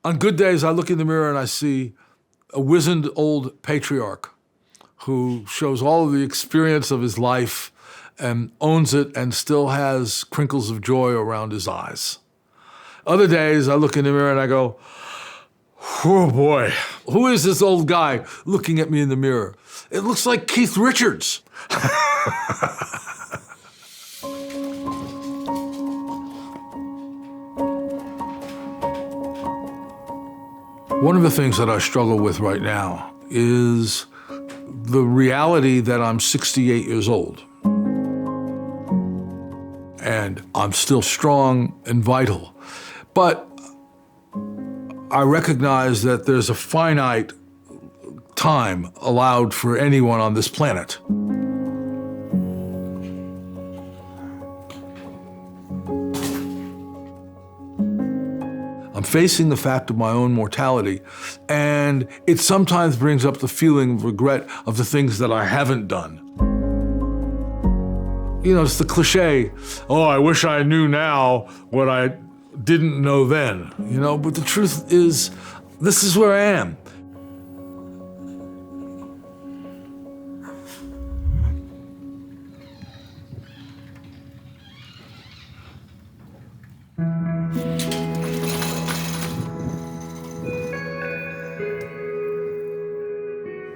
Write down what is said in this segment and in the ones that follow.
On good days, I look in the mirror and I see a wizened old patriarch who shows all of the experience of his life and owns it and still has crinkles of joy around his eyes. Other days, I look in the mirror and I go, oh boy, who is this old guy looking at me in the mirror? It looks like Keith Richards. One of the things that I struggle with right now is the reality that I'm 68 years old. And I'm still strong and vital. But I recognize that there's a finite time allowed for anyone on this planet. I'm facing the fact of my own mortality, and it sometimes brings up the feeling of regret of the things that I haven't done. You know, it's the cliche, oh, I wish I knew now what I didn't know then, you know, but the truth is, this is where I am.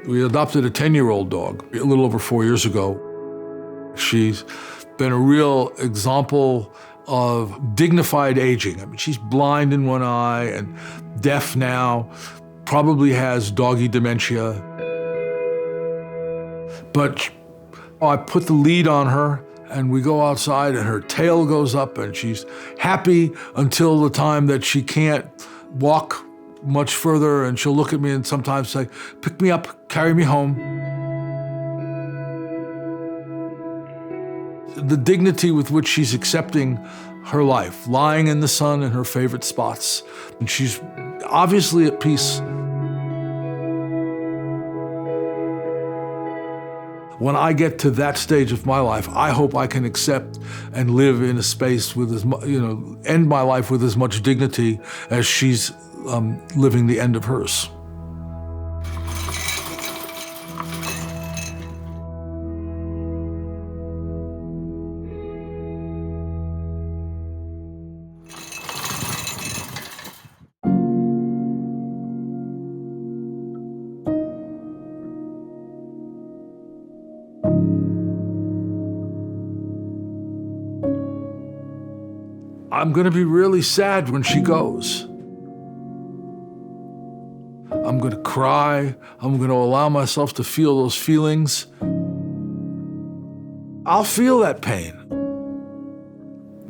We adopted a 10-year-old dog a little over 4 years ago. She's been a real example of dignified aging. I mean, she's blind in one eye and deaf now, probably has doggy dementia. But I put the lead on her and we go outside and her tail goes up and she's happy until the time that she can't walk much further, and she'll look at me and sometimes say, pick me up, carry me home. The dignity with which she's accepting her life, lying in the sun in her favorite spots, and she's obviously at peace. When I get to that stage of my life, I hope I can accept and live in a space with as much, end my life with as much dignity as she's living the end of hers. I'm going to be really sad when she goes. I'm going to cry. I'm going to allow myself to feel those feelings. I'll feel that pain.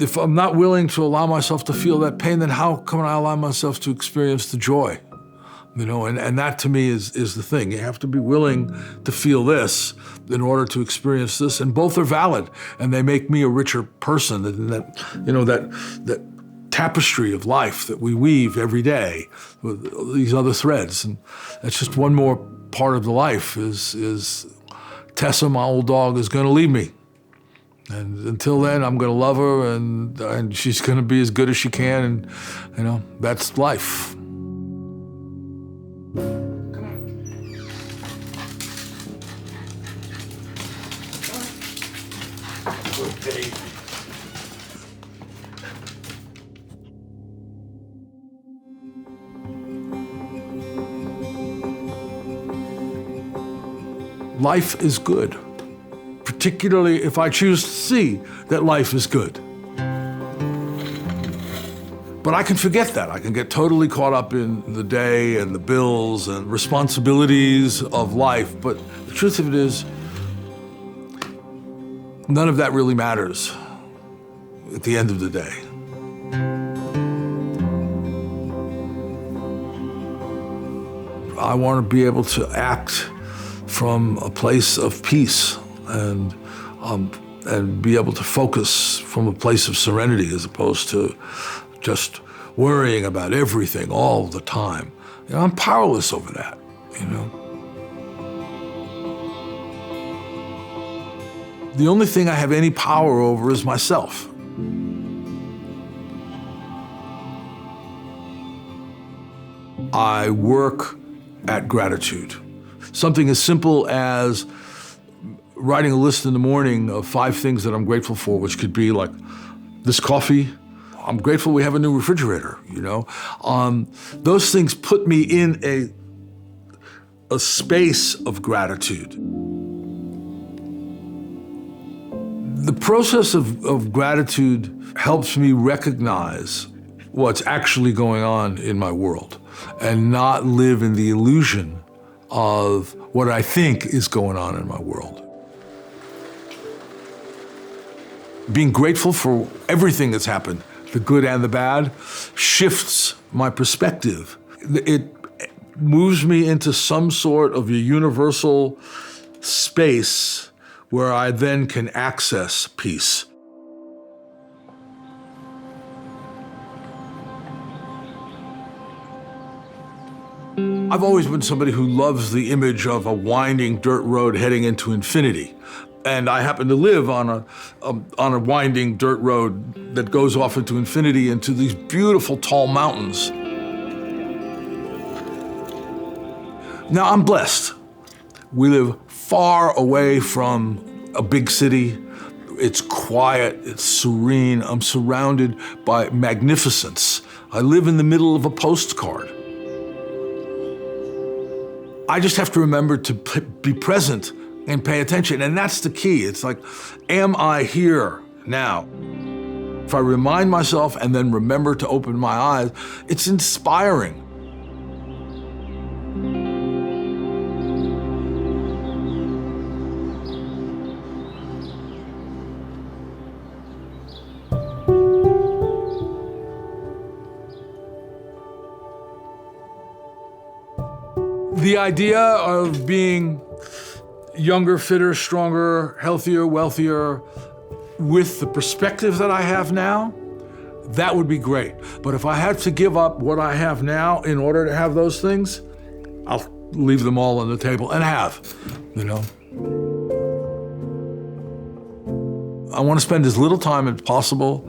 If I'm not willing to allow myself to feel that pain, then how can I allow myself to experience the joy? And that to me is the thing. You have to be willing to feel this in order to experience this, and both are valid, and they make me a richer person. And that tapestry of life that we weave every day with these other threads, and that's just one more part of the life. Is Tessa, my old dog, is going to leave me, and until then, I'm going to love her, and she's going to be as good as she can, and that's life. Life is good, particularly if I choose to see that life is good. But I can forget that. I can get totally caught up in the day and the bills and responsibilities of life. But the truth of it is, none of that really matters at the end of the day. I want to be able to act from a place of peace and be able to focus from a place of serenity as opposed to just worrying about everything all the time. I'm powerless over that, The only thing I have any power over is myself. I work at gratitude. Something as simple as writing a list in the morning of 5 things that I'm grateful for, which could be like this coffee. I'm grateful we have a new refrigerator, you know. Those things put me in a space of gratitude. The process of gratitude helps me recognize what's actually going on in my world and not live in the illusion of what I think is going on in my world. Being grateful for everything that's happened, the good and the bad, shifts my perspective. It moves me into some sort of a universal space where I then can access peace. I've always been somebody who loves the image of a winding dirt road heading into infinity. And I happen to live on a winding dirt road that goes off into infinity, into these beautiful tall mountains. Now, I'm blessed. We live far away from a big city. It's quiet, it's serene. I'm surrounded by magnificence. I live in the middle of a postcard. I just have to remember to be present and pay attention, and that's the key. It's like, am I here now? If I remind myself and then remember to open my eyes, it's inspiring. The idea of being younger, fitter, stronger, healthier, wealthier, with the perspective that I have now, that would be great. But if I had to give up what I have now in order to have those things, I'll leave them all on the table and have, you know. I want to spend as little time as possible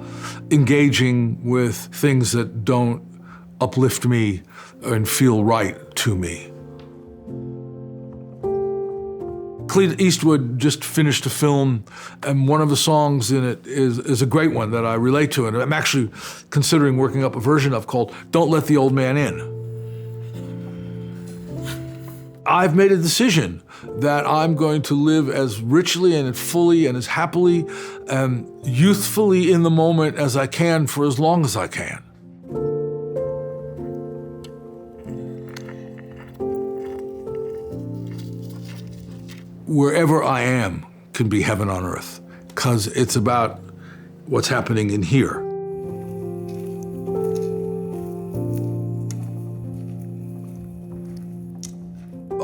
engaging with things that don't uplift me and feel right to me. Clint Eastwood just finished a film, and one of the songs in it is a great one that I relate to, and I'm actually considering working up a version of, called "Don't Let the Old Man In." I've made a decision that I'm going to live as richly and fully and as happily and youthfully in the moment as I can for as long as I can. Wherever I am can be heaven on earth, because it's about what's happening in here.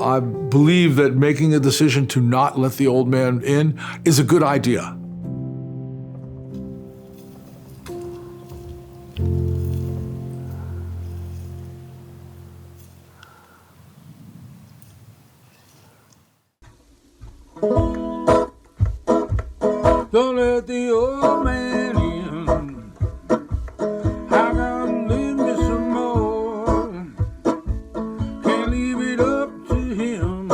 I believe that making a decision to not let the old man in is a good idea. Don't let the old man in. I gotta live me some more. Can't leave it up to him.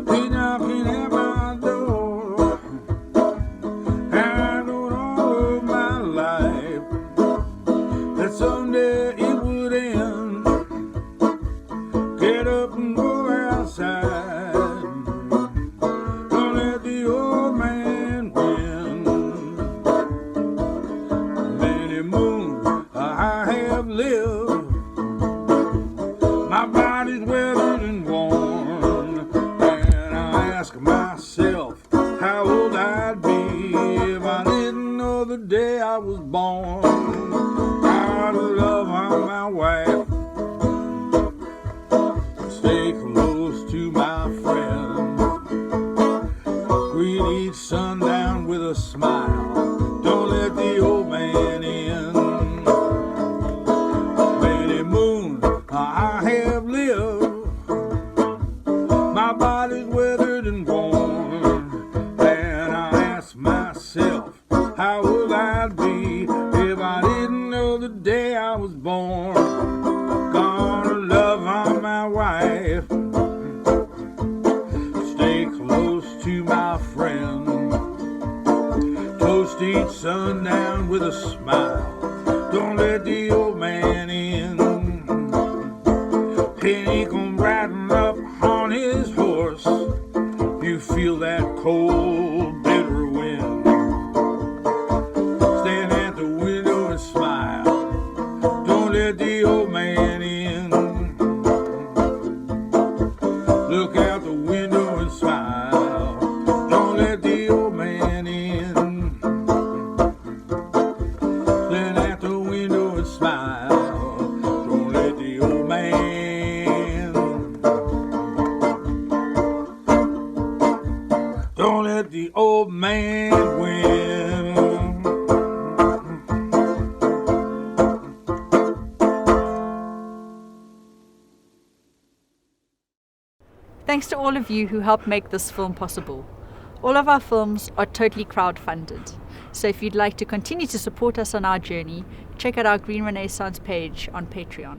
He knocking at my door. I know all of my life that someday it would end. Get up and go outside. My body's weathered and worn, and I ask myself how old I'd be if I didn't know the day I was born. Out of love, I'm my wife. Stay close to my friends. Greet each sundown with a smile. Don't let the old man in. Many moons I have lived. My body's weathered and worn, and I ask myself how old I'd be if I didn't know the day I was born. sundown with a smile. Don't let the old man in. And he come riding up on his horse. You feel that cold, bitter wind. Stand at the window and smile. Don't let the old man in. Look out the window and smile. Don't let the old man in. Stand at the window and smile. Don't let the old man. Don't let the old man win. Thanks to all of you who helped make this film possible. All of our films are totally crowdfunded. So if you'd like to continue to support us on our journey, check out our Green Renaissance page on Patreon.